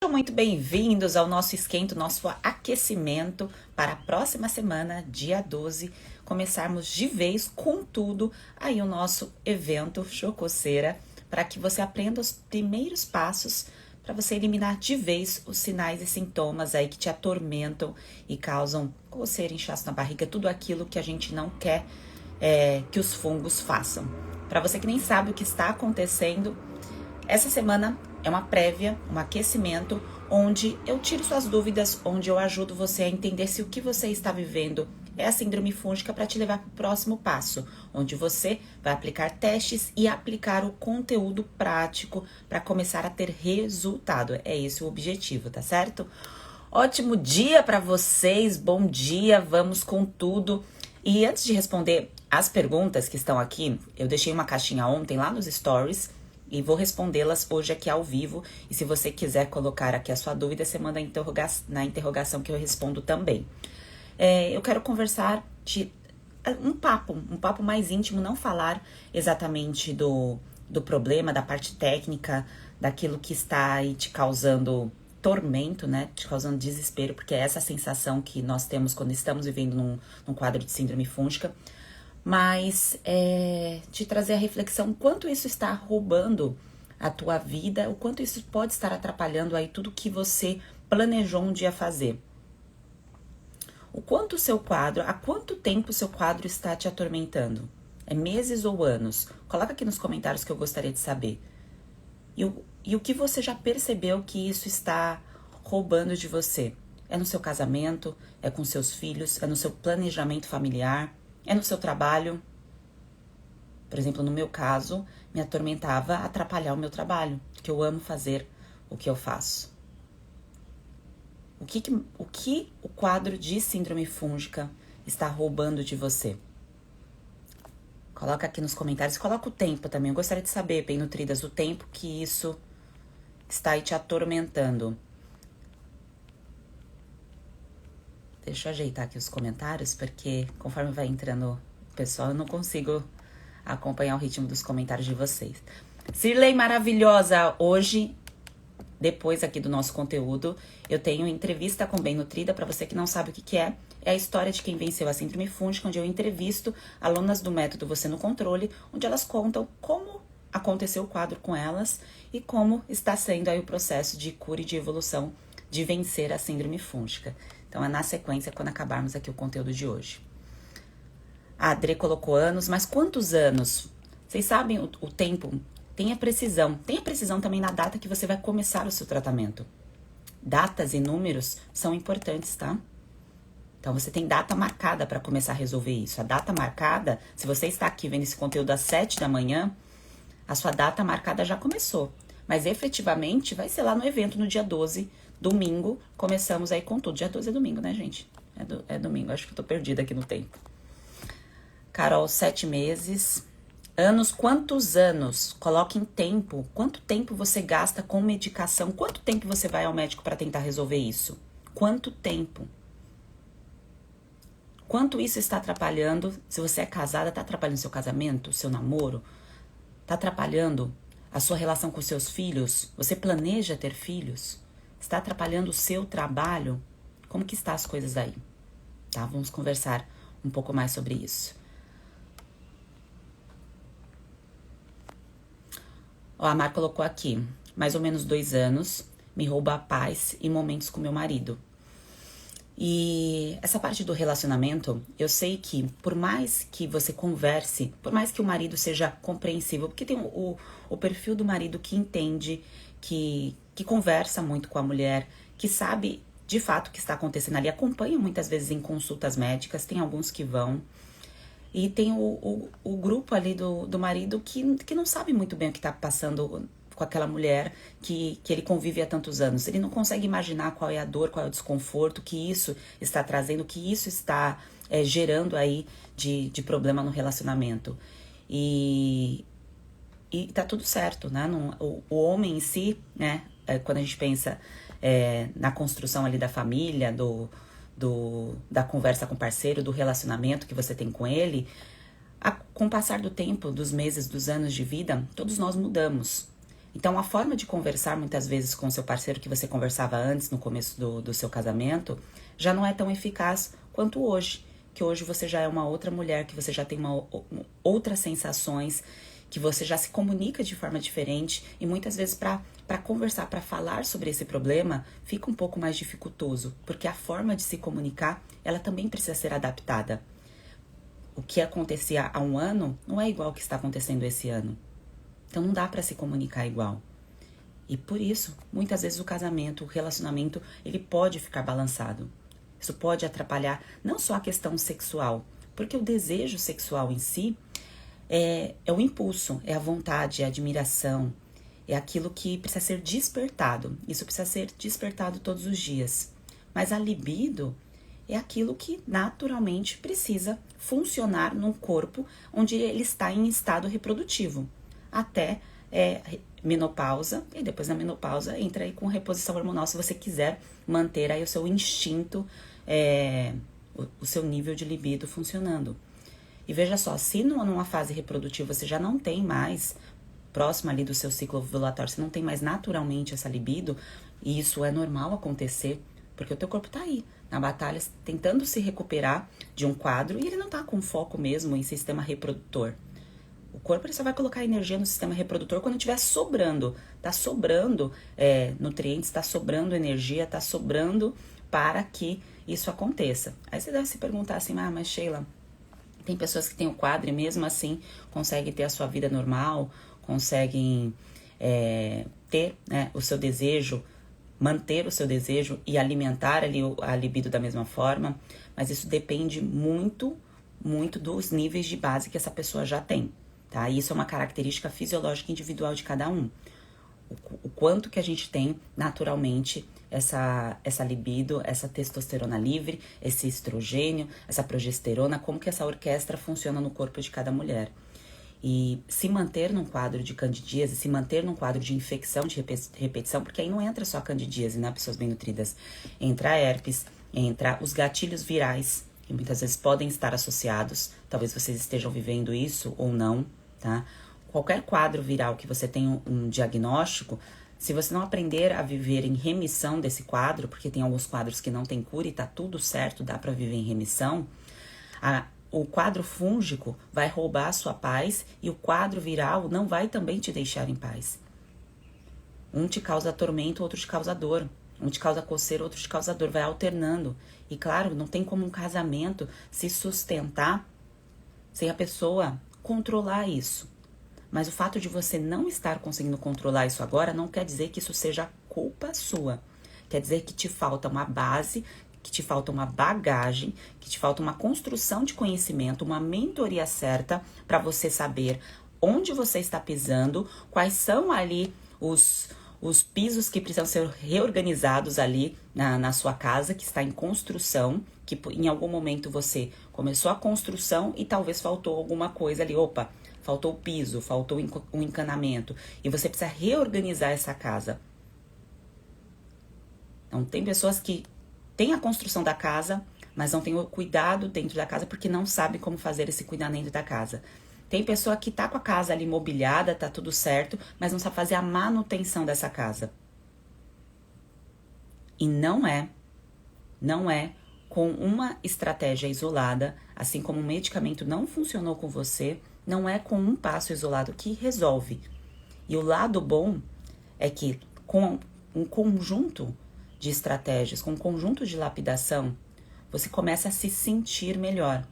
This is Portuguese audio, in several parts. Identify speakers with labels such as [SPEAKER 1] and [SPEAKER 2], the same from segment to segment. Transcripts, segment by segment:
[SPEAKER 1] Sejam muito bem-vindos ao nosso esquento, nosso aquecimento para a próxima semana, dia 12, começarmos de vez com tudo aí o nosso evento Chococeira, para que você aprenda os primeiros passos para você eliminar de vez os sinais e sintomas aí que te atormentam e causam coceira, inchaço na barriga, tudo aquilo que a gente não quer que os fungos façam. Para você que nem sabe o que está acontecendo, essa semana é uma prévia, um aquecimento, onde eu tiro suas dúvidas, onde eu ajudo você a entender se o que você está vivendo é a síndrome fúngica para te levar para o próximo passo, onde você vai aplicar testes e aplicar o conteúdo prático para começar a ter resultado. É esse o objetivo, tá certo? Ótimo dia para vocês, bom dia, vamos com tudo. E antes de responder as perguntas que estão aqui, eu deixei uma caixinha ontem lá nos stories, e vou respondê-las hoje aqui ao vivo. E se você quiser colocar aqui a sua dúvida, você manda na interrogação que eu respondo também. Eu quero conversar de um papo mais íntimo, não falar exatamente do problema, da parte técnica, daquilo que está aí te causando tormento, né? Te causando desespero, porque é essa sensação que nós temos quando estamos vivendo num quadro de síndrome fúngica. Mas te trazer a reflexão, o quanto isso está roubando a tua vida, o quanto isso pode estar atrapalhando aí tudo que você planejou um dia fazer. O quanto o seu quadro, há quanto tempo o seu quadro está te atormentando? É meses ou anos? Coloca aqui nos comentários que eu gostaria de saber. E o que você já percebeu que isso está roubando de você? É no seu casamento? É com seus filhos? É no seu planejamento familiar? É no seu trabalho? Por exemplo, no meu caso, me atormentava atrapalhar o meu trabalho, porque eu amo fazer o que eu faço. O que o quadro de síndrome fúngica está roubando de você? Coloca aqui nos comentários, coloca o tempo também. Eu gostaria de saber, bem nutridas, o tempo que isso está aí te atormentando. Deixa eu ajeitar aqui os comentários, porque conforme vai entrando o pessoal, eu não consigo acompanhar o ritmo dos comentários de vocês. Cirlei maravilhosa, hoje, depois aqui do nosso conteúdo, eu tenho entrevista com Bem Nutrida. Para você que não sabe o que é a história de quem venceu a síndrome fúngica, onde eu entrevisto alunas do método Você no Controle, onde elas contam como aconteceu o quadro com elas e como está sendo aí o processo de cura e de evolução de vencer a síndrome fúngica. Então, é na sequência, quando acabarmos aqui o conteúdo de hoje. A Adri colocou anos, mas quantos anos? Vocês sabem o tempo? Tenha precisão. Tenha precisão também na data que você vai começar o seu tratamento. Datas e números são importantes, tá? Então, você tem data marcada para começar a resolver isso. A data marcada, se você está aqui vendo esse conteúdo às 7 da manhã, a sua data marcada já começou. Mas, efetivamente, vai ser lá no evento, no dia 12, domingo, começamos aí com tudo. Dia 12 é domingo, né, gente? É domingo, acho que eu tô perdida aqui no tempo. Carol, 7 meses. Anos, quantos anos? Coloque em tempo. Quanto tempo você gasta com medicação? Quanto tempo você vai ao médico para tentar resolver isso? Quanto tempo? Quanto isso está atrapalhando? Se você é casada, tá atrapalhando seu casamento, seu namoro? Tá atrapalhando a sua relação com seus filhos? Você planeja ter filhos? Está atrapalhando o seu trabalho? Como que está as coisas aí? Tá? Vamos conversar um pouco mais sobre isso. Ó, a Mar colocou aqui, mais ou menos 2 anos, me rouba a paz e momentos com meu marido. E essa parte do relacionamento, eu sei que por mais que você converse, por mais que o marido seja compreensível, porque tem o perfil do marido que entende, que conversa muito com a mulher, que sabe de fato o que está acontecendo ali, acompanha muitas vezes em consultas médicas, tem alguns que vão. E tem o grupo ali do marido que não sabe muito bem o que está passando com aquela mulher que ele convive há tantos anos. Ele não consegue imaginar qual é a dor, qual é o desconforto que isso está trazendo, que isso está gerando aí de problema no relacionamento. E tá tudo certo, né? O homem em si, né? Quando a gente pensa na construção ali da família, da conversa com o parceiro, do relacionamento que você tem com ele, com o passar do tempo, dos meses, dos anos de vida, todos nós mudamos. Então, a forma de conversar muitas vezes com o seu parceiro que você conversava antes, no começo do seu casamento, já não é tão eficaz quanto hoje. Que hoje você já é uma outra mulher, que você já tem outras sensações, que você já se comunica de forma diferente e muitas vezes para conversar, para falar sobre esse problema, fica um pouco mais dificultoso, porque a forma de se comunicar, ela também precisa ser adaptada. O que acontecia há um ano não é igual ao que está acontecendo esse ano. Então não dá para se comunicar igual. E por isso, muitas vezes o casamento, o relacionamento, ele pode ficar balançado. Isso pode atrapalhar não só a questão sexual, porque o desejo sexual em si é o impulso, é a vontade, é a admiração, é aquilo que precisa ser despertado. Isso precisa ser despertado todos os dias. Mas a libido é aquilo que naturalmente precisa funcionar num corpo onde ele está em estado reprodutivo. Até menopausa, e depois da menopausa entra aí com reposição hormonal, se você quiser manter aí o seu instinto, o seu nível de libido funcionando. E veja só, se numa fase reprodutiva você já não tem mais, próximo ali do seu ciclo ovulatório, você não tem mais naturalmente essa libido, e isso é normal acontecer, porque o teu corpo tá aí, na batalha, tentando se recuperar de um quadro, e ele não tá com foco mesmo em sistema reprodutor. O corpo ele só vai colocar energia no sistema reprodutor quando estiver sobrando. Tá sobrando nutrientes, tá sobrando energia, tá sobrando para que isso aconteça. Aí você deve se perguntar assim, mas Sheila, tem pessoas que têm o quadro e mesmo assim conseguem ter a sua vida normal, conseguem ter, né, o seu desejo, manter o seu desejo e alimentar ali a libido da mesma forma, mas isso depende muito, muito dos níveis de base que essa pessoa já tem. Tá? Isso é uma característica fisiológica individual de cada um. O quanto que a gente tem naturalmente essa libido, essa testosterona livre, esse estrogênio, essa progesterona, como que essa orquestra funciona no corpo de cada mulher. E se manter num quadro de candidíase, se manter num quadro de infecção, de repetição, porque aí não entra só candidíase, né, pessoas bem nutridas. Entra herpes, entra os gatilhos virais, que muitas vezes podem estar associados, talvez vocês estejam vivendo isso ou não, tá? Qualquer quadro viral que você tenha um diagnóstico, se você não aprender a viver em remissão desse quadro, porque tem alguns quadros que não tem cura e tá tudo certo, dá para viver em remissão, o quadro fúngico vai roubar a sua paz e o quadro viral não vai também te deixar em paz. Um te causa tormento, outro te causa dor. Um te causa coceira, outro te causa dor. Vai alternando. E claro, não tem como um casamento se sustentar sem a pessoa controlar isso. Mas o fato de você não estar conseguindo controlar isso agora não quer dizer que isso seja culpa sua. Quer dizer que te falta uma base, que te falta uma bagagem, que te falta uma construção de conhecimento, uma mentoria certa para você saber onde você está pisando, quais são ali os pisos que precisam ser reorganizados ali na sua casa, que está em construção, que em algum momento você começou a construção e talvez faltou alguma coisa ali, faltou o piso, faltou um encanamento, e você precisa reorganizar essa casa. Então, tem pessoas que têm a construção da casa, mas não tem o cuidado dentro da casa porque não sabe como fazer esse cuidado dentro da casa. Tem pessoa que tá com a casa ali mobiliada, tá tudo certo, mas não sabe fazer a manutenção dessa casa. E não é com uma estratégia isolada, assim como o medicamento não funcionou com você, não é com um passo isolado que resolve. E o lado bom é que com um conjunto de estratégias, com um conjunto de lapidação, você começa a se sentir melhor.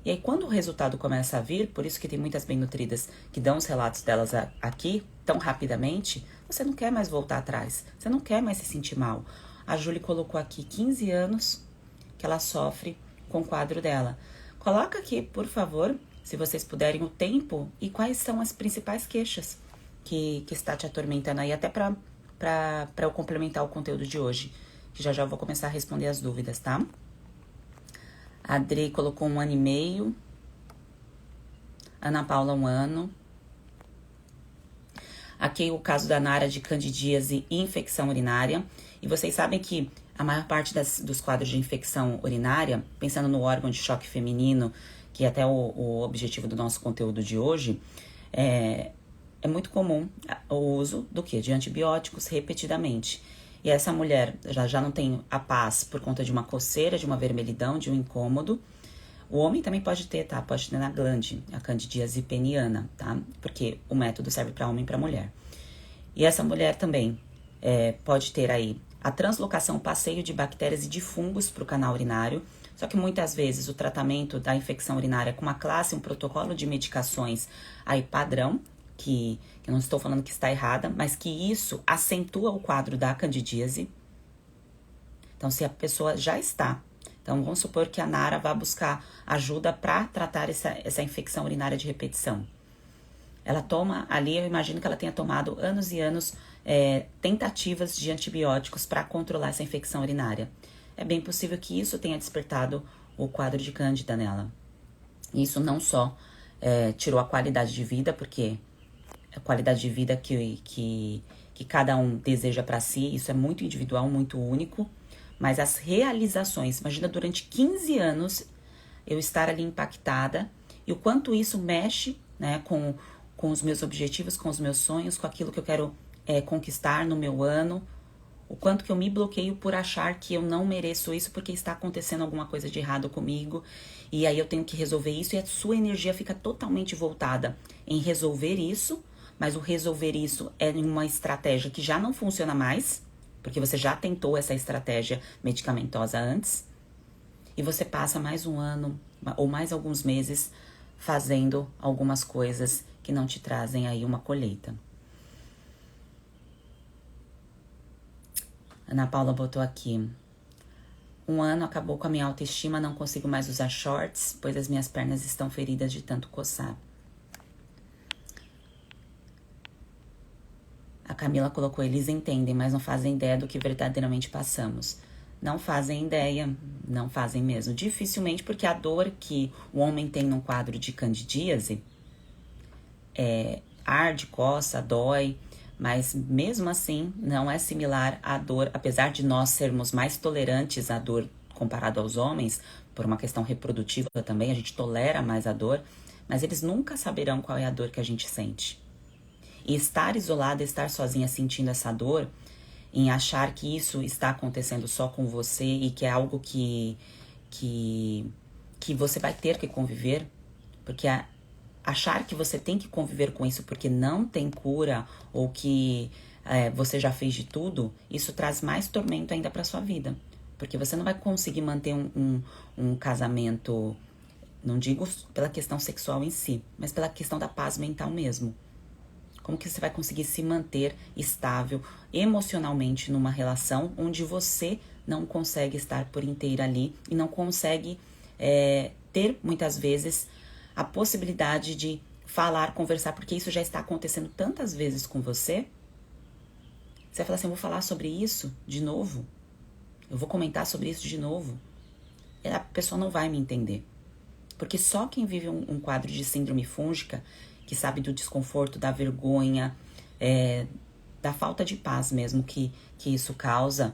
[SPEAKER 1] E aí, quando o resultado começa a vir, por isso que tem muitas bem nutridas que dão os relatos delas aqui, tão rapidamente, você não quer mais voltar atrás, você não quer mais se sentir mal. A Júlia colocou aqui 15 anos que ela sofre com o quadro dela. Coloca aqui, por favor, se vocês puderem, o tempo e quais são as principais queixas que está te atormentando aí, até para eu complementar o conteúdo de hoje, que já vou começar a responder as dúvidas, tá? A Adri colocou 1 ano e meio. Ana Paula, 1 ano. Aqui o caso da Nara de candidíase e infecção urinária. E vocês sabem que a maior parte dos quadros de infecção urinária, pensando no órgão de choque feminino, que é até o objetivo do nosso conteúdo de hoje, é muito comum o uso do quê? De antibióticos repetidamente. E essa mulher já não tem a paz por conta de uma coceira, de uma vermelhidão, de um incômodo. O homem também pode ter, tá? Pode ter na glande, a candidíase peniana, tá? Porque o método serve para homem e para mulher. E essa mulher também pode ter aí a translocação, o passeio de bactérias e de fungos para o canal urinário. Só que muitas vezes o tratamento da infecção urinária com uma classe, um protocolo de medicações aí padrão, que eu não estou falando que está errada, mas que isso acentua o quadro da candidíase. Então, se a pessoa já está, então vamos supor que a Nara vá buscar ajuda para tratar essa infecção urinária de repetição. Ela toma ali, eu imagino que ela tenha tomado anos e anos tentativas de antibióticos para controlar essa infecção urinária. É bem possível que isso tenha despertado o quadro de cândida nela. Isso não só tirou a qualidade de vida, porque a qualidade de vida que cada um deseja para si, isso é muito individual, muito único, mas as realizações, imagina durante 15 anos eu estar ali impactada e o quanto isso mexe, né, com os meus objetivos, com os meus sonhos, com aquilo que eu quero conquistar no meu ano, o quanto que eu me bloqueio por achar que eu não mereço isso porque está acontecendo alguma coisa de errado comigo e aí eu tenho que resolver isso e a sua energia fica totalmente voltada em resolver isso, mas o resolver isso é uma estratégia que já não funciona mais, porque você já tentou essa estratégia medicamentosa antes e você passa mais um ano ou mais alguns meses fazendo algumas coisas que não te trazem aí uma colheita. Ana Paula botou aqui. 1 ano acabou com a minha autoestima, não consigo mais usar shorts, pois as minhas pernas estão feridas de tanto coçar. A Camila colocou, eles entendem, mas não fazem ideia do que verdadeiramente passamos. Não fazem ideia, não fazem mesmo. Dificilmente, porque a dor que o homem tem num quadro de candidíase arde, coça, dói, mas mesmo assim não é similar à dor, apesar de nós sermos mais tolerantes à dor comparado aos homens, por uma questão reprodutiva também, a gente tolera mais a dor, mas eles nunca saberão qual é a dor que a gente sente. E estar isolada, estar sozinha sentindo essa dor, em achar que isso está acontecendo só com você e que é algo que você vai ter que conviver, porque achar que você tem que conviver com isso porque não tem cura ou que você já fez de tudo, isso traz mais tormento ainda para sua vida. Porque você não vai conseguir manter um casamento, não digo pela questão sexual em si, mas pela questão da paz mental mesmo. Como que você vai conseguir se manter estável emocionalmente numa relação onde você não consegue estar por inteira ali e não consegue ter, muitas vezes, a possibilidade de falar, conversar, porque isso já está acontecendo tantas vezes com você. Você vai falar assim, eu vou falar sobre isso de novo? Eu vou comentar sobre isso de novo? E a pessoa não vai me entender. Porque só quem vive um quadro de síndrome fúngica, que sabe do desconforto, da vergonha, da falta de paz mesmo que isso causa,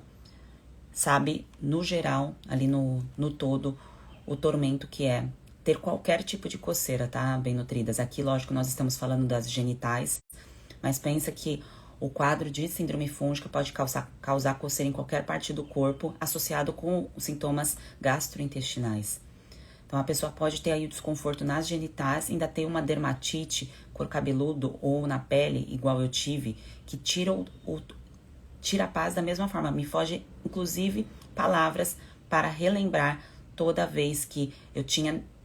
[SPEAKER 1] sabe, no geral, ali no todo, o tormento que é ter qualquer tipo de coceira, tá, bem nutridas. Aqui, lógico, nós estamos falando das genitais, mas pensa que o quadro de síndrome fúngica pode causar coceira em qualquer parte do corpo, associado com sintomas gastrointestinais. Então, a pessoa pode ter aí o desconforto nas genitais, ainda ter uma dermatite, couro cabeludo ou na pele, igual eu tive, que tira a paz da mesma forma. Me foge, inclusive, palavras para relembrar toda vez que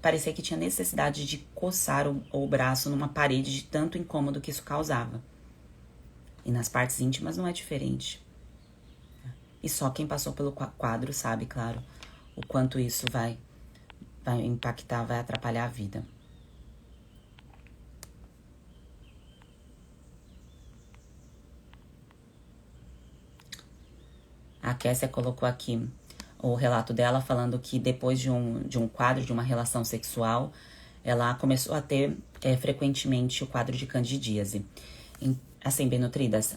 [SPEAKER 1] parecia que tinha necessidade de coçar o braço numa parede de tanto incômodo que isso causava. E nas partes íntimas não é diferente. E só quem passou pelo quadro sabe, claro, o quanto isso vai impactar, vai atrapalhar a vida. A Kessia colocou aqui o relato dela falando que depois de um quadro, de uma relação sexual, ela começou a ter frequentemente o quadro de candidíase. Assim, bem nutridas,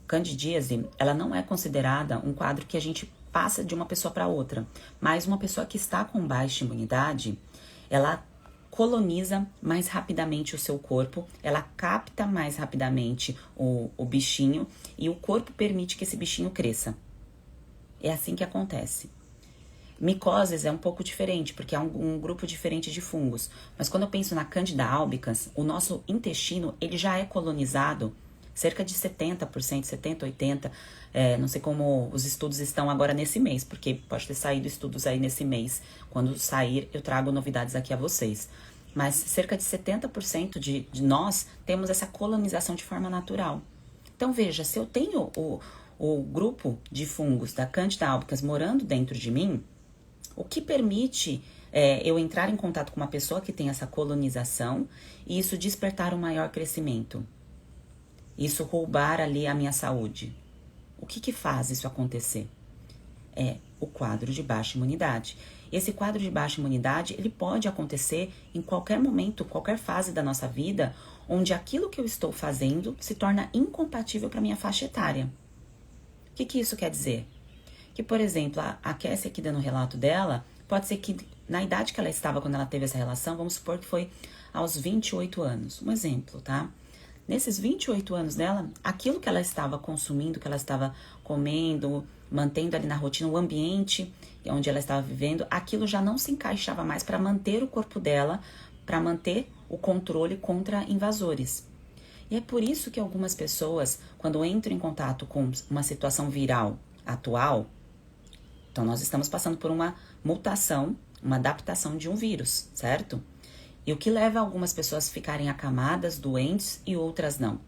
[SPEAKER 1] candidíase, ela não é considerada um quadro que a gente passa de uma pessoa para outra, mas uma pessoa que está com baixa imunidade, ela coloniza mais rapidamente o seu corpo, ela capta mais rapidamente o bichinho e o corpo permite que esse bichinho cresça. É assim que acontece. Micoses é um pouco diferente, porque é um grupo diferente de fungos. Mas quando eu penso na Candida albicans, o nosso intestino ele já é colonizado cerca de 70%, 70%, 80%. Não sei como os estudos estão agora nesse mês, porque pode ter saído estudos aí nesse mês. Quando sair, eu trago novidades aqui a vocês. Mas cerca de 70% de nós temos essa colonização de forma natural. Então, veja, se eu tenho o grupo de fungos da Candida albicans morando dentro de mim, o que permite eu entrar em contato com uma pessoa que tem essa colonização e isso despertar um maior crescimento. Isso roubar ali a minha saúde. O que faz isso acontecer? É o quadro de baixa imunidade. Esse quadro de baixa imunidade, ele pode acontecer em qualquer momento, qualquer fase da nossa vida, onde aquilo que eu estou fazendo se torna incompatível para minha faixa etária. O que isso quer dizer? Que, por exemplo, a Cassie aqui dando o relato dela, pode ser que na idade que ela estava quando ela teve essa relação, vamos supor que foi aos 28 anos. Um exemplo, tá? Nesses 28 anos dela, aquilo que ela estava consumindo, que ela estava comendo, mantendo ali na rotina, o ambiente onde ela estava vivendo, aquilo já não se encaixava mais para manter o corpo dela, para manter o controle contra invasores. E é por isso que algumas pessoas, quando entram em contato com uma situação viral atual, então nós estamos passando por uma mutação, uma adaptação de um vírus, certo? E o que leva algumas pessoas a ficarem acamadas, doentes e outras não?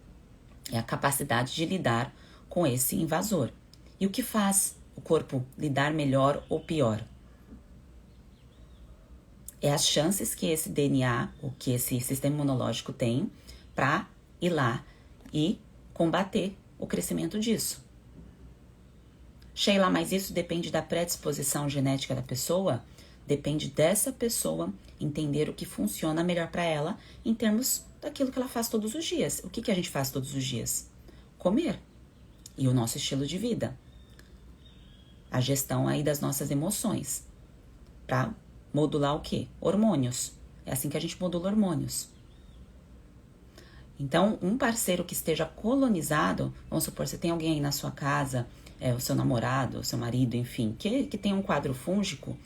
[SPEAKER 1] É a capacidade de lidar com esse invasor. E o que faz o corpo lidar melhor ou pior? É as chances que esse DNA, ou que esse sistema imunológico tem para ir lá e combater o crescimento disso. Sheila, mas isso depende da predisposição genética da pessoa? Depende dessa pessoa entender o que funciona melhor para ela em termos daquilo que ela faz todos os dias. O que a gente faz todos os dias? Comer. E o nosso estilo de vida. A gestão aí das nossas emoções. Para modular o quê? Hormônios. É assim que a gente modula hormônios. Então, um parceiro que esteja colonizado, vamos supor, você tem alguém aí na sua casa, o seu namorado, o seu marido, enfim, que tem um quadro fúngico,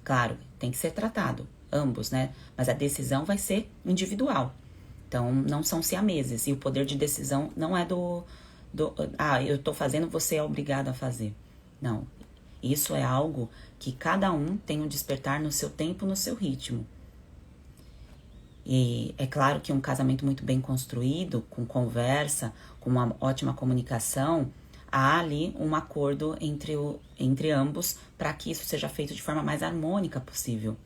[SPEAKER 1] claro, tem que ser tratado, ambos, né? Mas a decisão vai ser individual. Então, não são siameses. E o poder de decisão não é eu tô fazendo, você é obrigado a fazer. Não. Isso é algo que cada um tem um despertar no seu tempo, no seu ritmo. E é claro que um casamento muito bem construído, com conversa, com uma ótima comunicação, há ali um acordo entre ambos para que isso seja feito de forma mais harmônica possível.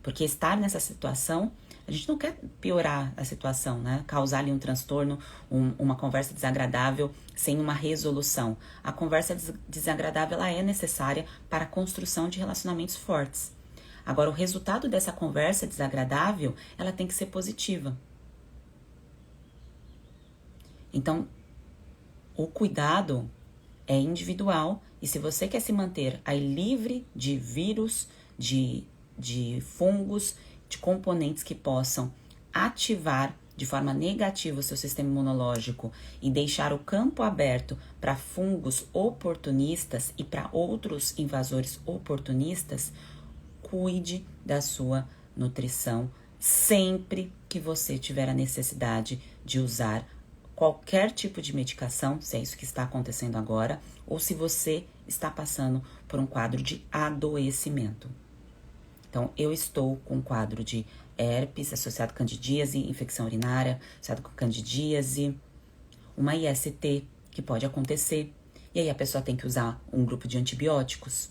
[SPEAKER 1] Porque estar nessa situação, a gente não quer piorar a situação, né? Causar ali um transtorno, uma conversa desagradável sem uma resolução. A conversa desagradável ela é necessária para a construção de relacionamentos fortes. Agora, o resultado dessa conversa desagradável, ela tem que ser positiva. Então, o cuidado é individual e se você quer se manter aí livre de vírus, de fungos, de componentes que possam ativar de forma negativa o seu sistema imunológico e deixar o campo aberto para fungos oportunistas e para outros invasores oportunistas, cuide da sua nutrição sempre que você tiver a necessidade de usar qualquer tipo de medicação, se é isso que está acontecendo agora, ou se você está passando por um quadro de adoecimento. Então, eu estou com um quadro de herpes associado com candidíase, infecção urinária associado com candidíase, uma IST que pode acontecer, e aí a pessoa tem que usar um grupo de antibióticos.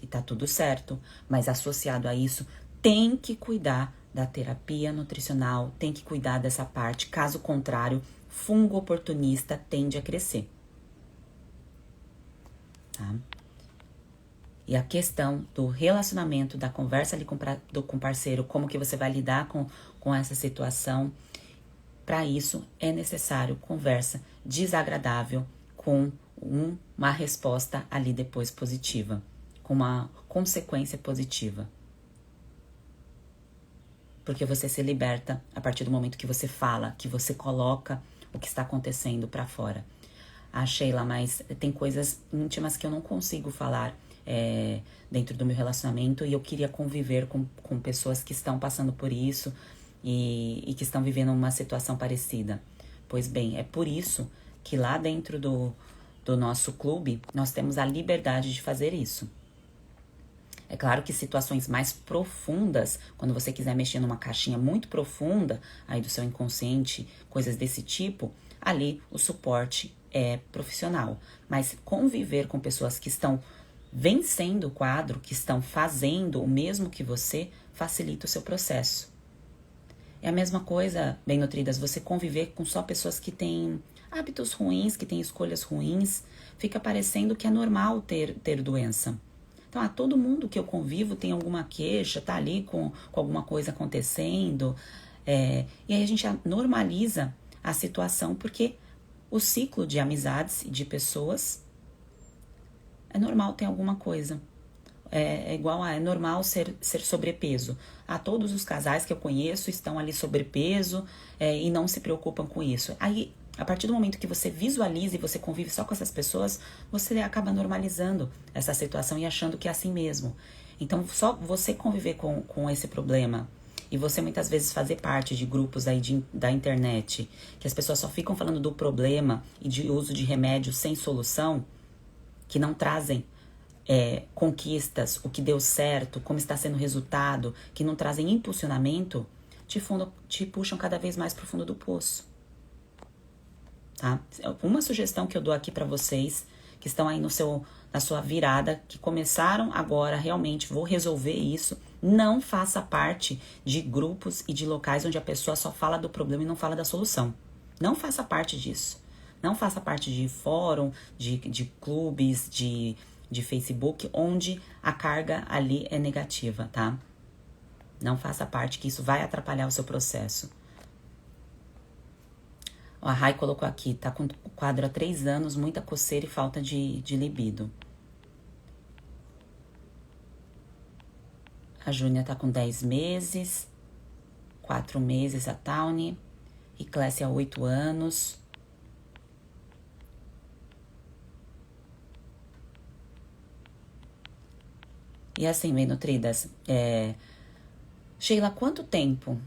[SPEAKER 1] E tá tudo certo, mas associado a isso, tem que cuidar da terapia nutricional, tem que cuidar dessa parte, caso contrário, fungo oportunista tende a crescer. Tá? E a questão do relacionamento, da conversa ali com o parceiro, como que você vai lidar com essa situação, para isso é necessário conversa desagradável com uma resposta ali depois positiva. Com uma consequência positiva. porque você se liberta a partir do momento que você fala, que você coloca o que está acontecendo para fora. Ah, Sheila, mas tem coisas íntimas que eu não consigo falar dentro do meu relacionamento e eu queria conviver com pessoas que estão passando por isso e que estão vivendo uma situação parecida. Pois bem, é por isso que lá dentro do nosso clube nós temos a liberdade de fazer isso. É claro que situações mais profundas, quando você quiser mexer numa caixinha muito profunda aí do seu inconsciente, coisas desse tipo, ali o suporte é profissional. Mas conviver com pessoas que estão vencendo o quadro, que estão fazendo o mesmo que você, facilita o seu processo. É a mesma coisa, bem nutridas, você conviver com só pessoas que têm hábitos ruins, que têm escolhas ruins, fica parecendo que é normal ter doença. Então, todo mundo que eu convivo tem alguma queixa, tá ali com alguma coisa acontecendo. E aí a gente normaliza a situação, porque o ciclo de amizades e de pessoas é normal ter alguma coisa. É igual é normal ser sobrepeso. Todos os casais que eu conheço estão ali sobrepeso e não se preocupam com isso. Aí, a partir do momento que você visualiza e você convive só com essas pessoas, você acaba normalizando essa situação e achando que é assim mesmo. Então, só você conviver com esse problema e você muitas vezes fazer parte de grupos aí da internet, que as pessoas só ficam falando do problema e de uso de remédios sem solução, que não trazem conquistas, o que deu certo, como está sendo o resultado, que não trazem impulsionamento, te puxam cada vez mais para o fundo do poço. Tá? Uma sugestão que eu dou aqui para vocês que estão aí na sua virada, que começaram agora, realmente vou resolver isso, não faça parte de grupos e de locais onde a pessoa só fala do problema e não fala da solução. Não faça parte disso. Não faça parte de fórum, de clubes, de Facebook, onde a carga ali é negativa, tá? Não faça parte, que isso vai atrapalhar o seu processo. A Rai colocou aqui, tá com o quadro há 3 anos, muita coceira e falta de libido. A Júnia tá com 10 meses, 4 meses a Tawny, e Clécia há 8 anos. E assim, bem nutridas, Sheila, quanto tempo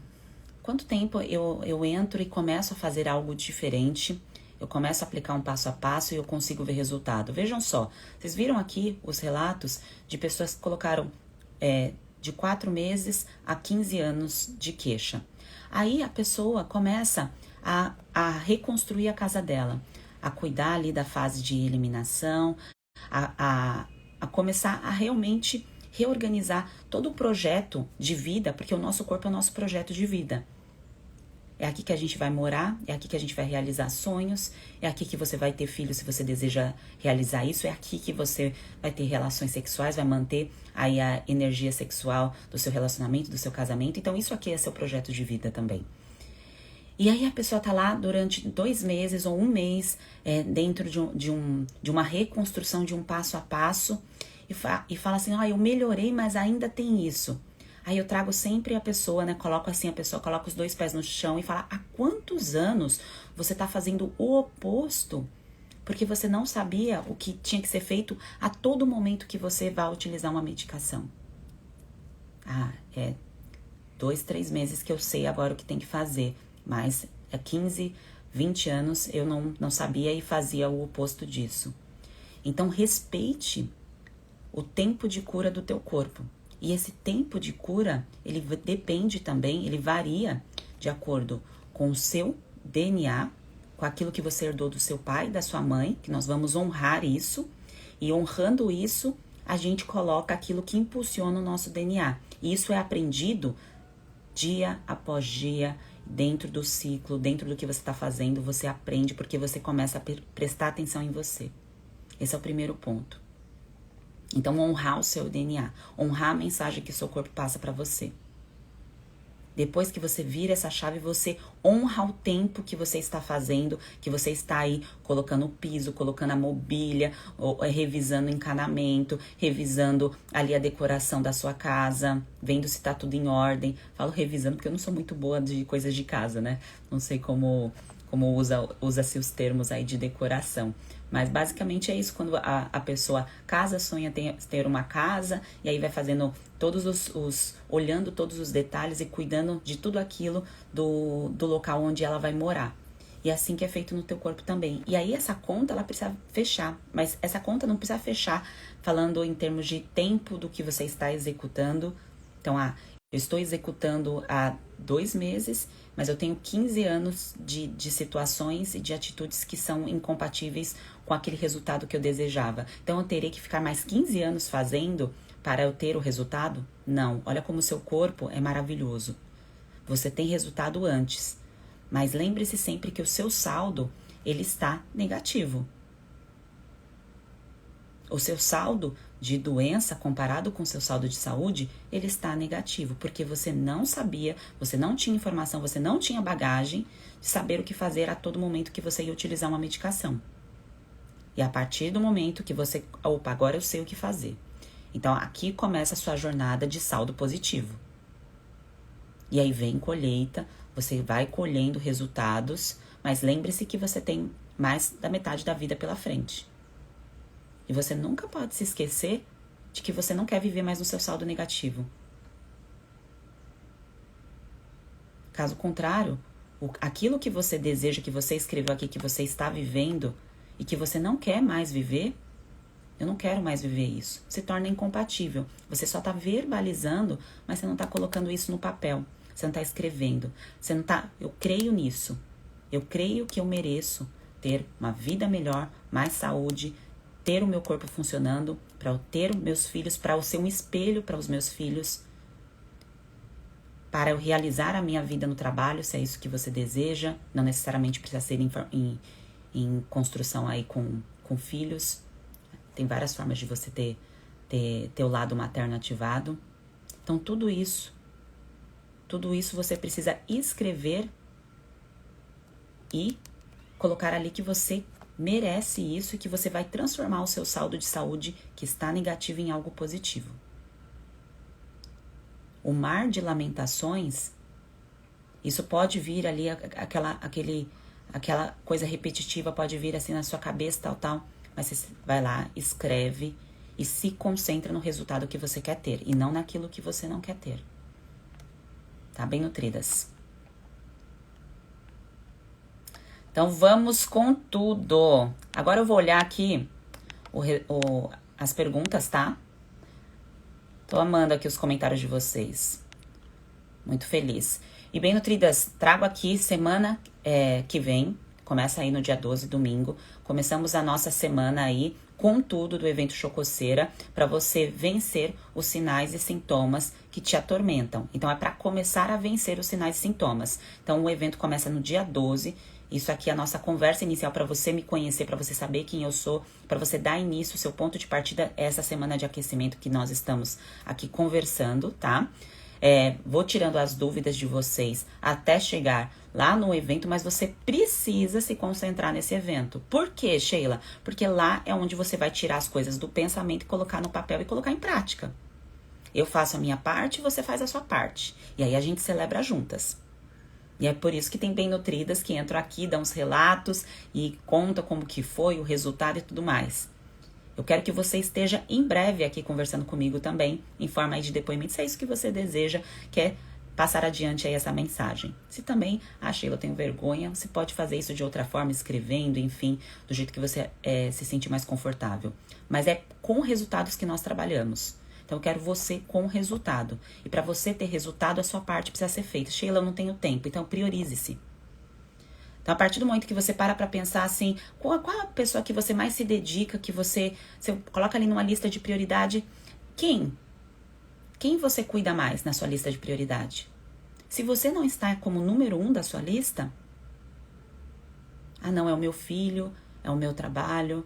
[SPEAKER 1] eu entro e começo a fazer algo diferente, eu começo a aplicar um passo a passo e eu consigo ver resultado? Vejam só, vocês viram aqui os relatos de pessoas que colocaram de 4 meses a 15 anos de queixa. Aí a pessoa começa a reconstruir a casa dela, a cuidar ali da fase de eliminação, a começar a realmente reorganizar todo o projeto de vida, porque o nosso corpo é o nosso projeto de vida. É aqui que a gente vai morar, é aqui que a gente vai realizar sonhos, é aqui que você vai ter filhos se você deseja realizar isso, é aqui que você vai ter relações sexuais, vai manter aí a energia sexual do seu relacionamento, do seu casamento. Então isso aqui é seu projeto de vida também. E aí a pessoa tá lá durante 2 meses ou 1 mês dentro de uma reconstrução, de um passo a passo, e fala assim, eu melhorei, mas ainda tem isso. Aí eu trago sempre a pessoa, né, coloca os 2 pés no chão e fala, há quantos anos você tá fazendo o oposto? Porque você não sabia o que tinha que ser feito a todo momento que você vai utilizar uma medicação. 2, 3 meses que eu sei agora o que tem que fazer, mas há 15, 20 anos eu não sabia e fazia o oposto disso. Então respeite o tempo de cura do teu corpo. E esse tempo de cura, ele depende também, ele varia de acordo com o seu DNA, com aquilo que você herdou do seu pai, da sua mãe, que nós vamos honrar isso. E honrando isso, a gente coloca aquilo que impulsiona o nosso DNA. E isso é aprendido dia após dia, dentro do ciclo, dentro do que você está fazendo, você aprende porque você começa a prestar atenção em você. Esse é o primeiro ponto. Então, honrar o seu DNA, honrar a mensagem que o seu corpo passa para você. Depois que você vira essa chave, você honra o tempo que você está fazendo, que você está aí colocando o piso, colocando a mobília, revisando o encanamento, revisando ali a decoração da sua casa, vendo se tá tudo em ordem. Falo revisando porque eu não sou muito boa de coisas de casa, né? Não sei como usa-se os termos aí de decoração. Mas basicamente é isso, quando a pessoa casa, sonha ter uma casa, e aí vai fazendo olhando todos os detalhes e cuidando de tudo aquilo do local onde ela vai morar. E é assim que é feito no teu corpo também. E aí essa conta, ela precisa fechar. Mas essa conta não precisa fechar falando em termos de tempo do que você está executando. Então, eu estou executando há 2 meses, mas eu tenho 15 anos de situações e de atitudes que são incompatíveis com aquele resultado que eu desejava. Então, eu terei que ficar mais 15 anos fazendo para eu ter o resultado? Não. Olha como o seu corpo é maravilhoso. Você tem resultado antes. Mas lembre-se sempre que o seu saldo, ele está negativo. O seu saldo de doença, comparado com o seu saldo de saúde, ele está negativo, porque você não sabia, você não tinha informação, você não tinha bagagem de saber o que fazer a todo momento que você ia utilizar uma medicação. E a partir do momento que você, agora eu sei o que fazer. Então, aqui começa a sua jornada de saldo positivo. E aí vem colheita, você vai colhendo resultados, mas lembre-se que você tem mais da metade da vida pela frente. E você nunca pode se esquecer de que você não quer viver mais no seu saldo negativo. Caso contrário, aquilo que você deseja, que você escreveu aqui, que você está vivendo e que você não quer mais viver, eu não quero mais viver isso, se torna incompatível. Você só está verbalizando, mas você não está colocando isso no papel. Você não está escrevendo. Você não está... Eu creio nisso. Eu creio que eu mereço ter uma vida melhor, mais saúde, ter o meu corpo funcionando, para eu ter meus filhos, para eu ser um espelho para os meus filhos, para eu realizar a minha vida no trabalho, se é isso que você deseja. Não necessariamente precisa ser em construção aí com filhos. Tem várias formas de você ter o lado materno ativado. Então, tudo isso você precisa escrever e colocar ali que você merece isso e que você vai transformar o seu saldo de saúde que está negativo em algo positivo. O mar de lamentações, isso pode vir ali, aquela coisa repetitiva pode vir assim na sua cabeça, tal, mas você vai lá, escreve e se concentra no resultado que você quer ter e não naquilo que você não quer ter. Tá bem, nutridas? Então, vamos com tudo. Agora eu vou olhar aqui as perguntas, tá? Tô amando aqui os comentários de vocês. Muito feliz. E bem, nutridas, trago aqui semana que vem, começa aí no dia 12, domingo. Começamos a nossa semana aí com tudo do evento Chococeira para você vencer os sinais e sintomas que te atormentam. Então, é para começar a vencer os sinais e sintomas. Então, o evento começa no dia 12. Isso aqui é a nossa conversa inicial para você me conhecer, para você saber quem eu sou, para você dar início, o seu ponto de partida é essa semana de aquecimento que nós estamos aqui conversando, tá? Vou tirando as dúvidas de vocês até chegar lá no evento, mas você precisa se concentrar nesse evento. Por quê, Sheila? Porque lá é onde você vai tirar as coisas do pensamento e colocar no papel e colocar em prática. Eu faço a minha parte e você faz a sua parte. E aí a gente celebra juntas. E é por isso que tem bem nutridas que entram aqui, dão os relatos e contam como que foi, o resultado e tudo mais. Eu quero que você esteja em breve aqui conversando comigo também, em forma aí de depoimento, se é isso que você deseja, quer passar adiante aí essa mensagem. Se também, Sheila, eu tenho vergonha, você pode fazer isso de outra forma, escrevendo, enfim, do jeito que você se sentir mais confortável. Mas é com resultados que nós trabalhamos. Então, eu quero você com resultado. E para você ter resultado, a sua parte precisa ser feita. Sheila, eu não tenho tempo, então priorize-se. Então, a partir do momento que você para pensar assim, qual a pessoa que você mais se dedica, que você coloca ali numa lista de prioridade, quem você cuida mais na sua lista de prioridade? Se você não está como número 1 da sua lista, não, é o meu filho, é o meu trabalho,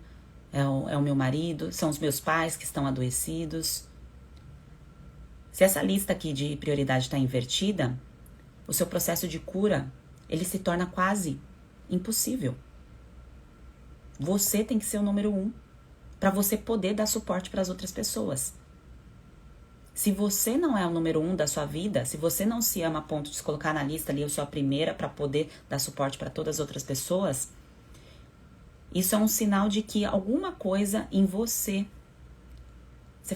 [SPEAKER 1] é o meu marido, são os meus pais que estão adoecidos. Se essa lista aqui de prioridade está invertida, o seu processo de cura, ele se torna quase impossível. Você tem que ser o número 1 para você poder dar suporte para as outras pessoas. Se você não é o número 1 da sua vida, se você não se ama a ponto de se colocar na lista ali, eu sou a primeira para poder dar suporte para todas as outras pessoas, isso é um sinal de que alguma coisa em você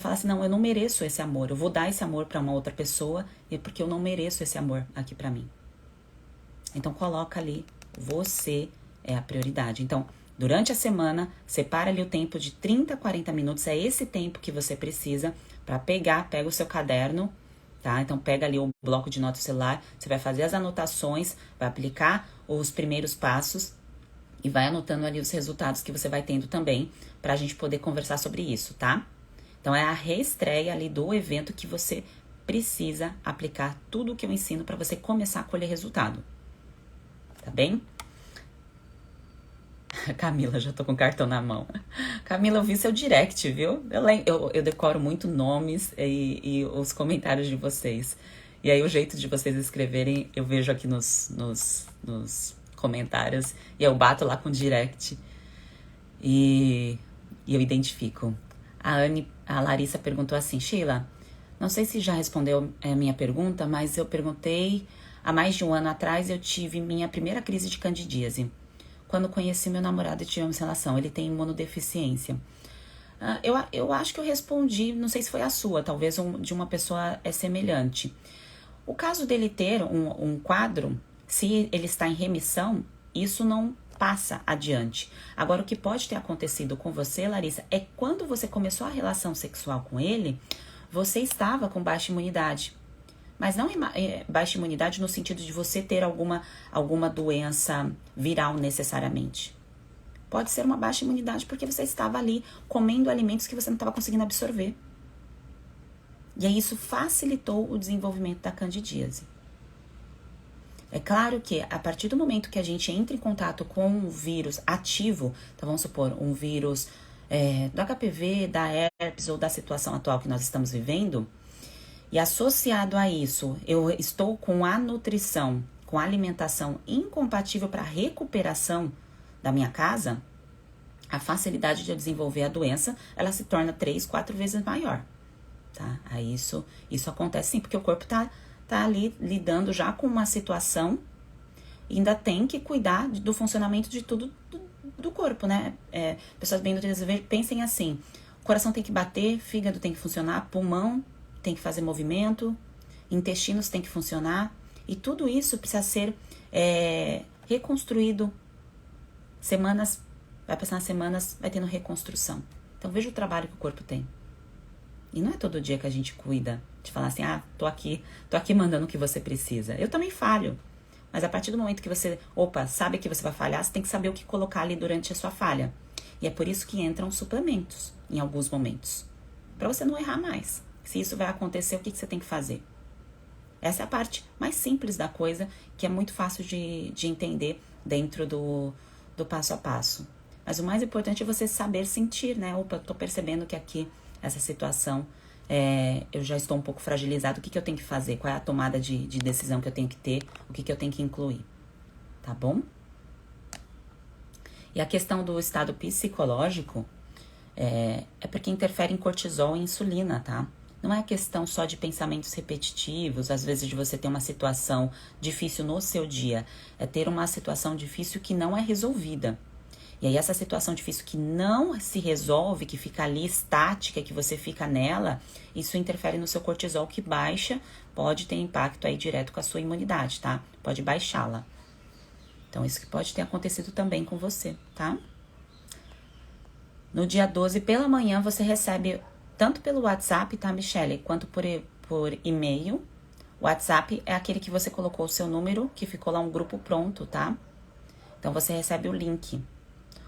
[SPEAKER 1] fala assim, não, eu não mereço esse amor, eu vou dar esse amor para uma outra pessoa porque eu não mereço esse amor aqui para mim. Então coloca ali, você é a prioridade. Então, durante a semana, separa ali o tempo de 30 a 40 minutos, é esse tempo que você precisa para pega o seu caderno, tá? Então pega ali o bloco de notas do celular, você vai fazer as anotações, vai aplicar os primeiros passos e vai anotando ali os resultados que você vai tendo também, pra gente poder conversar sobre isso, tá? Então é a reestreia ali do evento que você precisa aplicar tudo o que eu ensino para você começar a colher resultado. Tá bem? Camila, já tô com o cartão na mão. Camila, eu vi seu direct, viu? Eu decoro muito nomes e os comentários de vocês. E aí o jeito de vocês escreverem, eu vejo aqui nos comentários. E eu bato lá com o direct. E eu identifico. A Larissa perguntou assim, Sheila, não sei se já respondeu a minha pergunta, mas eu perguntei, há mais de um ano atrás eu tive minha primeira crise de candidíase. Quando conheci meu namorado e tivemos relação, ele tem imunodeficiência. Eu acho que eu respondi, não sei se foi a sua, talvez de uma pessoa semelhante. O caso dele ter um quadro, se ele está em remissão, isso não passa adiante. Agora, o que pode ter acontecido com você, Larissa, é quando você começou a relação sexual com ele, você estava com baixa imunidade. Mas não baixa imunidade no sentido de você ter alguma doença viral necessariamente. Pode ser uma baixa imunidade porque você estava ali comendo alimentos que você não estava conseguindo absorver. E aí isso facilitou o desenvolvimento da candidíase. É claro que a partir do momento que a gente entra em contato com um vírus ativo, então vamos supor, um vírus do HPV, da herpes ou da situação atual que nós estamos vivendo, e associado a isso, eu estou com a nutrição, com a alimentação incompatível para a recuperação da minha casa, a facilidade de eu desenvolver a doença, ela se torna 3, 4 vezes maior, tá? Aí isso acontece sim, porque o corpo tá ali lidando já com uma situação e ainda tem que cuidar do funcionamento de tudo do corpo, né? Pessoas bem nutridas, pensem assim, o coração tem que bater, fígado tem que funcionar, pulmão tem que fazer movimento, intestinos tem que funcionar, e tudo isso precisa ser reconstruído. Vai passar semanas, vai tendo reconstrução. Então veja o trabalho que o corpo tem. E não é todo dia que a gente cuida de falar assim, tô aqui mandando o que você precisa. Eu também falho. Mas a partir do momento que você, sabe que você vai falhar, você tem que saber o que colocar ali durante a sua falha. E é por isso que entram suplementos em alguns momentos. Para você não errar mais. Se isso vai acontecer, o que você tem que fazer? Essa é a parte mais simples da coisa, que é muito fácil de entender dentro do passo a passo. Mas o mais importante é você saber sentir, né? Eu tô percebendo que aqui, essa situação, eu já estou um pouco fragilizado. O que eu tenho que fazer? Qual é a tomada de decisão que eu tenho que ter? O que eu tenho que incluir? Tá bom? E a questão do estado psicológico é porque interfere em cortisol e insulina, tá? Não é questão só de pensamentos repetitivos, às vezes de você ter uma situação difícil no seu dia. É ter uma situação difícil que não é resolvida. E aí essa situação difícil que não se resolve, que fica ali estática, que você fica nela, isso interfere no seu cortisol que baixa, pode ter impacto aí direto com a sua imunidade, tá? Pode baixá-la. Então isso que pode ter acontecido também com você, tá? No dia 12, pela manhã, você recebe tanto pelo WhatsApp, tá, Michele, quanto por e-mail. O WhatsApp é aquele que você colocou o seu número, que ficou lá um grupo pronto, tá? Então, você recebe o link.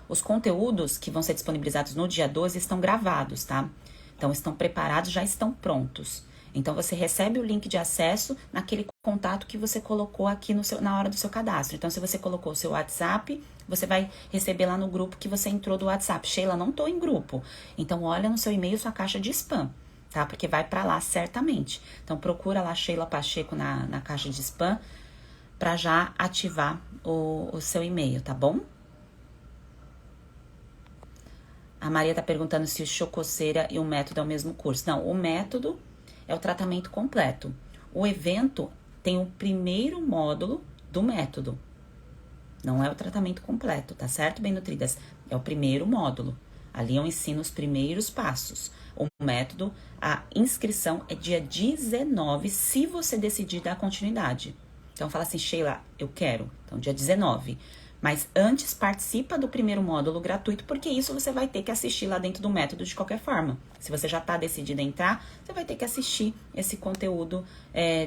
[SPEAKER 1] Os conteúdos que vão ser disponibilizados no dia 12 estão gravados, tá? Então, estão preparados, já estão prontos. Então, você recebe o link de acesso naquele contato que você colocou aqui na hora do seu cadastro. Então, se você colocou o seu WhatsApp, você vai receber lá no grupo que você entrou do WhatsApp. Sheila, não tô em grupo. Então, olha no seu e-mail sua caixa de spam, tá? Porque vai pra lá certamente. Então, procura lá Sheila Pacheco na caixa de spam. para já ativar o seu e-mail, tá bom? A Maria tá perguntando se o Chococeira e o método é o mesmo curso. Não, o método é o tratamento completo. O evento tem o primeiro módulo do método. Não é o tratamento completo, tá certo, bem nutridas? É o primeiro módulo. Ali eu ensino os primeiros passos. O método, a inscrição é dia 19, se você decidir dar continuidade. Então fala assim, Sheila, eu quero. Então dia 19. Mas antes participa do primeiro módulo gratuito, porque isso você vai ter que assistir lá dentro do método de qualquer forma. Se você já está decidido a entrar, você vai ter que assistir esse conteúdo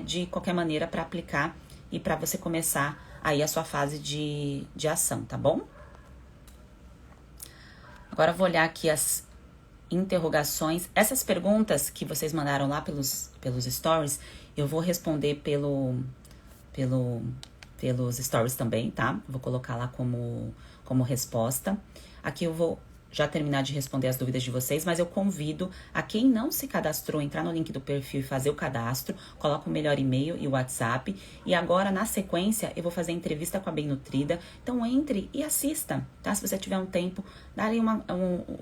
[SPEAKER 1] de qualquer maneira para aplicar e para você começar aí a sua fase de ação, tá bom? Agora eu vou olhar aqui as interrogações. Essas perguntas que vocês mandaram lá pelos stories, eu vou responder pelos stories também, tá? Vou colocar lá como resposta. Aqui eu vou já terminar de responder as dúvidas de vocês, mas eu convido a quem não se cadastrou, entrar no link do perfil e fazer o cadastro, coloca o melhor e-mail e o WhatsApp, e agora na sequência eu vou fazer a entrevista com a Bem Nutrida, então entre e assista, tá? Se você tiver um tempo, dá ali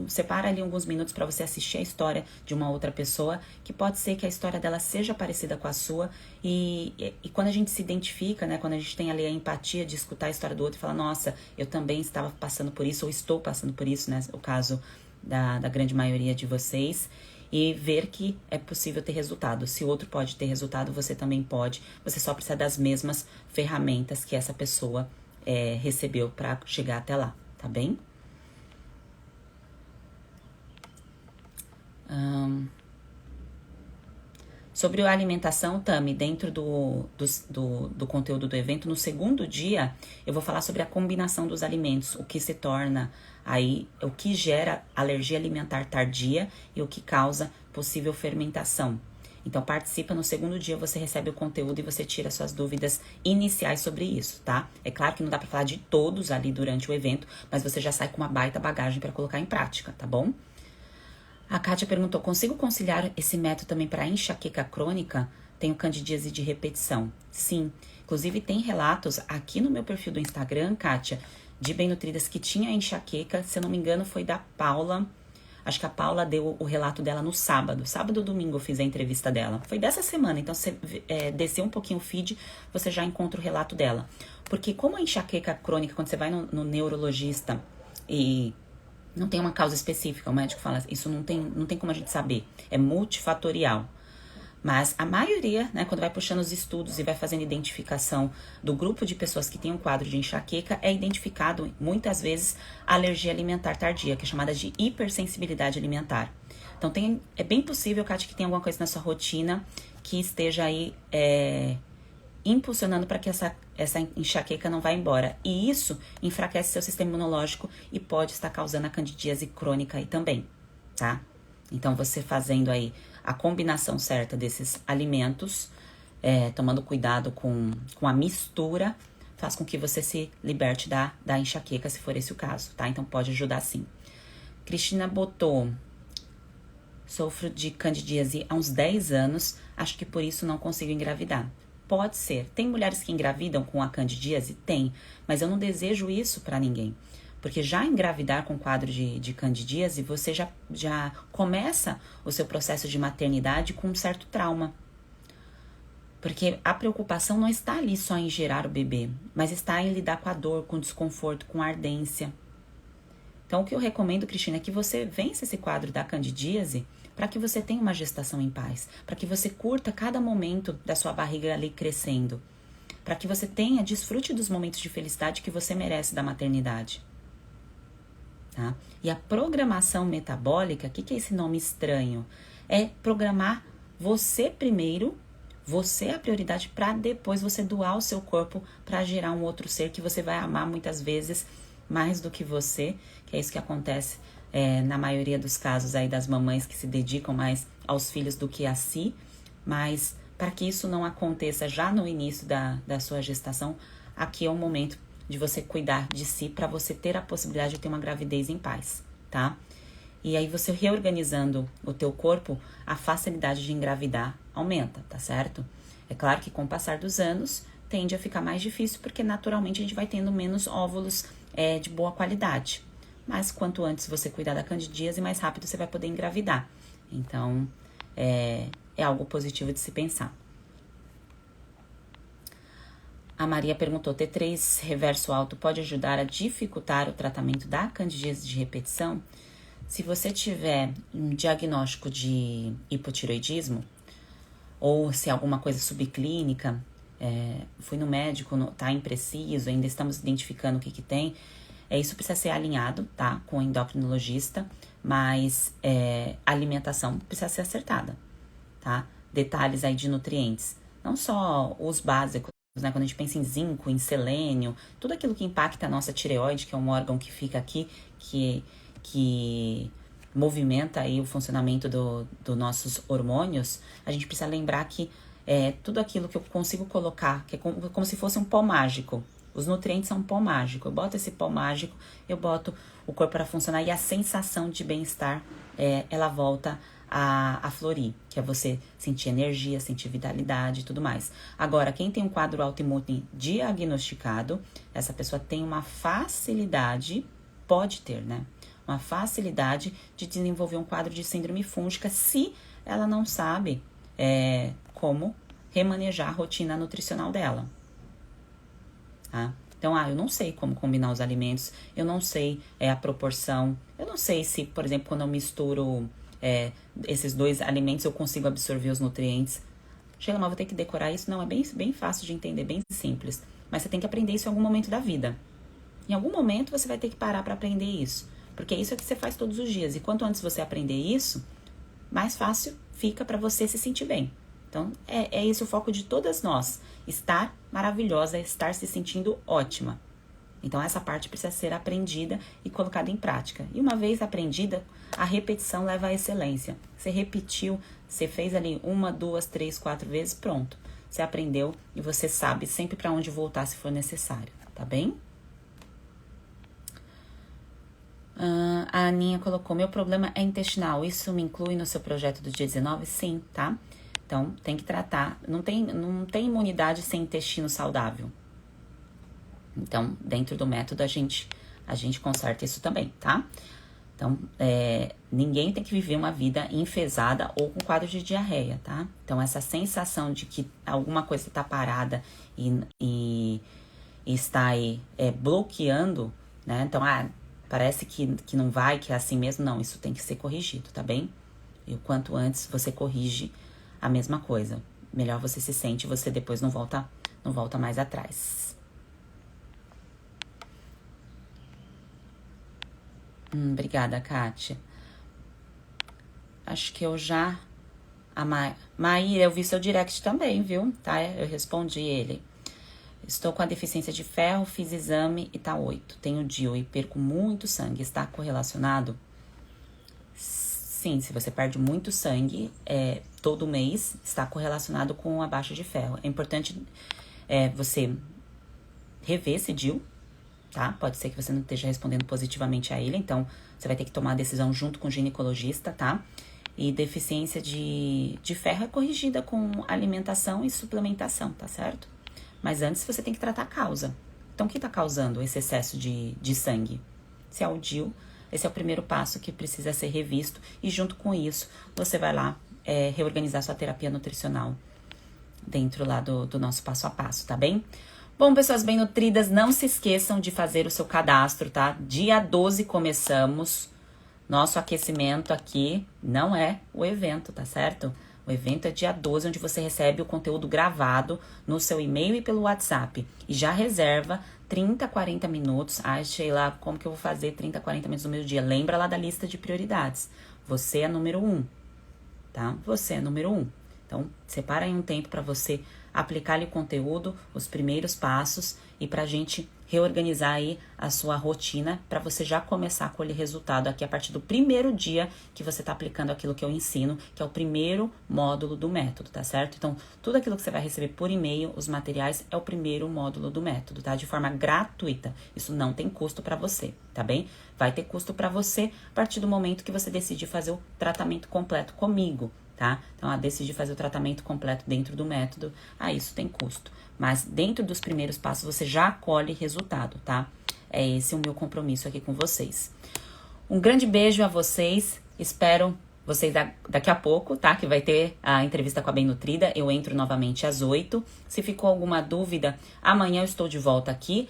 [SPEAKER 1] separa ali alguns minutos para você assistir a história de uma outra pessoa, que pode ser que a história dela seja parecida com a sua, e quando a gente se identifica, né, quando a gente tem ali a empatia de escutar a história do outro e falar, nossa, eu também estava passando por isso, ou estou passando por isso, né, o caso da grande maioria de vocês, e ver que é possível ter resultado. Se o outro pode ter resultado, você também pode. Você só precisa das mesmas ferramentas que essa pessoa recebeu para chegar até lá, tá bem? Sobre a alimentação, Tami, dentro do conteúdo do evento, no segundo dia, eu vou falar sobre a combinação dos alimentos, o que se torna aí, o que gera alergia alimentar tardia e o que causa possível fermentação. Então, participa, no segundo dia você recebe o conteúdo e você tira suas dúvidas iniciais sobre isso, tá? É claro que não dá pra falar de todos ali durante o evento, mas você já sai com uma baita bagagem para colocar em prática, tá bom? A Kátia perguntou, consigo conciliar esse método também para enxaqueca crônica? Tenho candidíase de repetição. Sim, inclusive tem relatos aqui no meu perfil do Instagram, Kátia, de Bem Nutridas que tinha enxaqueca, se eu não me engano foi da Paula. Acho que a Paula deu o relato dela no sábado. Sábado ou domingo eu fiz a entrevista dela. Foi dessa semana, então você descer um pouquinho o feed, você já encontra o relato dela. Porque como a enxaqueca crônica, quando você vai no neurologista e não tem uma causa específica, o médico fala, isso não tem como a gente saber, é multifatorial. Mas a maioria, né, quando vai puxando os estudos e vai fazendo identificação do grupo de pessoas que tem um quadro de enxaqueca, é identificado muitas vezes a alergia alimentar tardia, que é chamada de hipersensibilidade alimentar. Então é bem possível, Kátia, que tenha alguma coisa na sua rotina que esteja aí impulsionando para que essa enxaqueca não vá embora. E isso enfraquece seu sistema imunológico e pode estar causando a candidíase crônica aí também, tá? Então, você fazendo aí a combinação certa desses alimentos, tomando cuidado com a mistura, faz com que você se liberte da enxaqueca, se for esse o caso, tá? Então, pode ajudar sim. Cristina botou, sofro de candidíase há uns 10 anos, acho que por isso não consigo engravidar. Pode ser. Tem mulheres que engravidam com a candidíase? Tem. Mas eu não desejo isso para ninguém. Porque já engravidar com quadro de candidíase, você já começa o seu processo de maternidade com um certo trauma. Porque a preocupação não está ali só em gerar o bebê, mas está em lidar com a dor, com o desconforto, com a ardência. Então, o que eu recomendo, Cristina, é que você vença esse quadro da candidíase para que você tenha uma gestação em paz, para que você curta cada momento da sua barriga ali crescendo, para que você desfrute dos momentos de felicidade que você merece da maternidade. Tá? E a programação metabólica, o que é esse nome estranho? É programar você primeiro, você é a prioridade, para depois você doar o seu corpo para gerar um outro ser que você vai amar muitas vezes mais do que você, que é isso que acontece na maioria dos casos aí das mamães que se dedicam mais aos filhos do que a si, mas para que isso não aconteça já no início da sua gestação, aqui é o momento de você cuidar de si para você ter a possibilidade de ter uma gravidez em paz, tá? E aí você reorganizando o teu corpo, a facilidade de engravidar aumenta, tá certo? É claro que com o passar dos anos, tende a ficar mais difícil, porque naturalmente a gente vai tendo menos óvulos de boa qualidade. Mas quanto antes você cuidar da candidíase, mais rápido você vai poder engravidar. Então, é algo positivo de se pensar. A Maria perguntou, T3 reverso alto pode ajudar a dificultar o tratamento da candidíase de repetição? Se você tiver um diagnóstico de hipotireoidismo, ou se alguma coisa subclínica, fui no médico, tá impreciso, ainda estamos identificando o que tem, isso precisa ser alinhado, tá, com o endocrinologista, mas a alimentação precisa ser acertada, tá? Detalhes aí de nutrientes, não só os básicos, né? Quando a gente pensa em zinco, em selênio, tudo aquilo que impacta a nossa tireoide, que é um órgão que fica aqui, que movimenta aí o funcionamento dos nossos hormônios, a gente precisa lembrar que tudo aquilo que eu consigo colocar, que é como se fosse um pó mágico. Os nutrientes são um pó mágico. Eu boto esse pó mágico, eu boto o corpo para funcionar e a sensação de bem-estar, ela volta a florir, que é você sentir energia, sentir vitalidade e tudo mais. Agora, quem tem um quadro autoimune diagnosticado, essa pessoa tem uma facilidade, pode ter, né? Uma facilidade de desenvolver um quadro de síndrome fúngica se ela não sabe como remanejar a rotina nutricional dela. Tá? Então, eu não sei como combinar os alimentos, eu não sei a proporção, eu não sei se, por exemplo, quando eu misturo esses dois alimentos eu consigo absorver os nutrientes. Chega, mas vou ter que decorar isso? Não, é bem fácil de entender, bem simples. Mas você tem que aprender isso em algum momento da vida. Em algum momento você vai ter que parar para aprender isso. Porque isso é o que você faz todos os dias. E quanto antes você aprender isso, mais fácil fica para você se sentir bem. Então, é esse o foco de todas nós. Estar maravilhosa, estar se sentindo ótima. Então, essa parte precisa ser aprendida e colocada em prática. E uma vez aprendida, a repetição leva à excelência. Você repetiu, você fez ali 1, 2, 3, 4 vezes, pronto. Você aprendeu e você sabe sempre para onde voltar se for necessário, tá bem? A Aninha colocou, meu problema é intestinal, isso me inclui no seu projeto do dia 19? Sim, tá? Então, tem que tratar, não tem imunidade sem intestino saudável. Então, dentro do método, a gente conserta isso também, tá? Então, ninguém tem que viver uma vida enfesada ou com quadro de diarreia, tá? Então, essa sensação de que alguma coisa está parada e está aí bloqueando, né? Então, parece que não vai, que é assim mesmo. Não, isso tem que ser corrigido, tá bem? E o quanto antes você corrige a mesma coisa, melhor você se sente, você depois não volta mais atrás. Obrigada, Kátia. Acho que eu já... Maíra, eu vi seu direct também, viu? Tá? Eu respondi ele. Estou com a deficiência de ferro, fiz exame e tá 8. Tenho DIU e perco muito sangue. Está correlacionado? Sim, se você perde muito sangue todo mês, está correlacionado com a baixa de ferro. É importante você rever esse DIU, tá? Pode ser que você não esteja respondendo positivamente a ele, então você vai ter que tomar a decisão junto com o ginecologista, tá? E deficiência de ferro é corrigida com alimentação e suplementação, tá certo? Mas antes você tem que tratar a causa. Então, o que está causando esse excesso de sangue? Se é o DIU, esse é o primeiro passo que precisa ser revisto. E junto com isso, você vai lá reorganizar sua terapia nutricional dentro lá do nosso passo a passo, tá bem? Bom, pessoas bem nutridas, não se esqueçam de fazer o seu cadastro, tá? Dia 12 começamos. Nosso aquecimento aqui não é o evento, tá certo? O evento é dia 12, onde você recebe o conteúdo gravado no seu e-mail e pelo WhatsApp. E já reserva 30, 40 minutos. Ai, Sheila, como que eu vou fazer 30, 40 minutos no meu dia? Lembra lá da lista de prioridades. Você é número 1, tá? Você é número 1. Então, separa aí um tempo para você aplicar ali o conteúdo, os primeiros passos e pra gente reorganizar aí a sua rotina para você já começar a colher resultado aqui a partir do primeiro dia que você tá aplicando aquilo que eu ensino, que é o primeiro módulo do método, tá certo? Então, tudo aquilo que você vai receber por e-mail, os materiais, é o primeiro módulo do método, tá? De forma gratuita. Isso não tem custo para você, tá bem? Vai ter custo para você a partir do momento que você decidir fazer o tratamento completo comigo, tá? Então, decidi fazer o tratamento completo dentro do método, isso tem custo. Mas dentro dos primeiros passos, você já colhe resultado, tá? É esse o meu compromisso aqui com vocês. Um grande beijo a vocês, espero vocês daqui a pouco, tá? Que vai ter a entrevista com a Bem Nutrida, eu entro novamente às 8. Se ficou alguma dúvida, amanhã eu estou de volta aqui,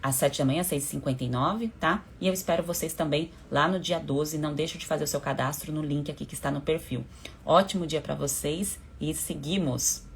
[SPEAKER 1] às 7 da manhã, 6h59, tá? E eu espero vocês também lá no dia 12, não deixe de fazer o seu cadastro no link aqui que está no perfil. Ótimo dia para vocês e seguimos!